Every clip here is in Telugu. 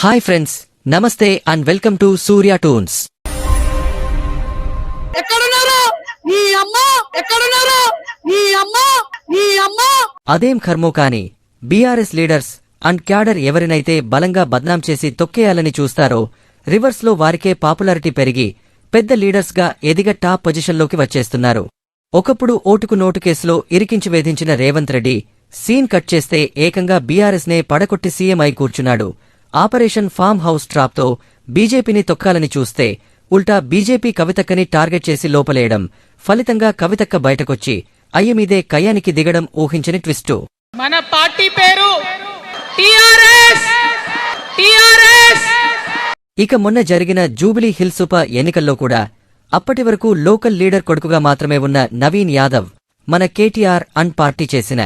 హాయ్ ఫ్రెండ్స్, నమస్తే and welcome to Surya tunes. అదేం కర్మో కాని బీఆర్ఎస్ లీడర్స్ అండ్ క్యాడర్ ఎవరినైతే బలంగా బద్నాం చేసి తొక్కేయాలని చూస్తారో రివర్స్ లో వారికే పాపులారిటీ పెరిగి పెద్ద లీడర్స్ గా ఎదిగ టాప్ పొజిషన్లోకి వచ్చేస్తున్నారు. ఒకప్పుడు ఓటుకు నోటు కేసులో ఇరికించి వేధించిన రేవంత్ రెడ్డి సీన్ కట్ చేస్తే ఏకంగా బీఆర్ఎస్ నే పడకొట్టి సీఎం అయి కూర్చున్నాడు. ఆపరేషన్ ఫామ్ హౌస్ ట్రాప్ తో బీజేపీని తొక్కాలని చూస్తే ఉల్టా బీజేపీ కవితక్కని టార్గెట్ చేసి లోపలేయడం, ఫలితంగా కవితక్క బయటకొచ్చి అయ్యమీదే కయ్యానికి దిగడం ఊహించని ట్విస్టు. మన పార్టీ పేరు టిఆర్ఎస్. ఇక మొన్న జరిగిన జూబిలీ హిల్స్ ఉప ఎన్నికల్లో కూడా అప్పటి వరకు లోకల్ లీడర్ కొడుకుగా మాత్రమే ఉన్న నవీన్ యాదవ్ మన కేటీఆర్ అండ్ పార్టీ చేసిన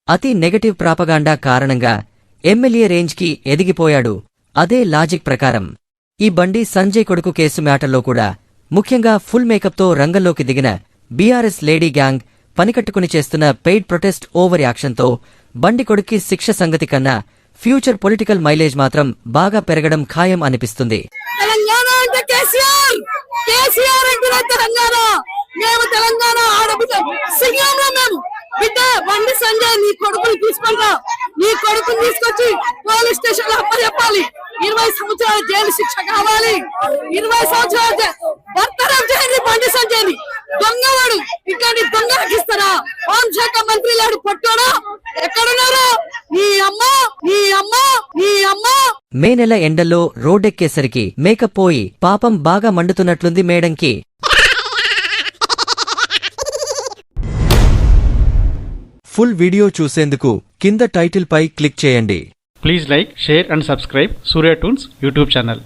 అతి నెగటివ్ ప్రాపగాండా కారణంగా ఎమ్మెల్యే రేంజ్ కి ఎదిగిపోయాడు. అదే లాజిక్ ప్రకారం ఈ బండి సంజయ్ కొడుకు కేసు మ్యాటర్లో కూడా ముఖ్యంగా ఫుల్ మేకప్ తో రంగంలోకి దిగిన బీఆర్ఎస్ లేడీ గ్యాంగ్ పనికట్టుకుని చేస్తున్న పెయిడ్ ప్రొటెస్ట్ ఓవర్ యాక్షన్తో బండి కొడుక్కి శిక్ష సంగతి కన్నా ఫ్యూచర్ పొలిటికల్ మైలేజ్ మాత్రం బాగా పెరగడం ఖాయం అనిపిస్తుంది. బిడ్డ బండి సంజయ్ నీ కొడుకుని తీసుకుంటా, నీ కొడుకుని తీసుకొచ్చి పోలీస్ స్టేషన్ లో అప్పచెప్పాలి. 20 సంవత్సరాల జైలు శిక్ష కావాలి. 20 సంవత్సరాల భర్తరం చేయండి బండి సంజయ్. దొంగవాడు ఇక్కడ దొంగలకు ఇస్తారా? హోంశాఖ మంత్రి లేడు పొట్టోడా, ఎక్కడున్నారు? నీ అమ్మ నీ అమ్మ నీ అమ్మ. మే నెల ఎండల్లో రోడ్డెక్కేసరికి మేకప్ పోయి పాపం బాగా మండుతున్నట్లుంది మేడంకి. ఫుల్ వీడియో చూసేందుకు కింద టైటిల్ పై క్లిక్ చేయండి. Please like, share and subscribe Surya tunes YouTube channel.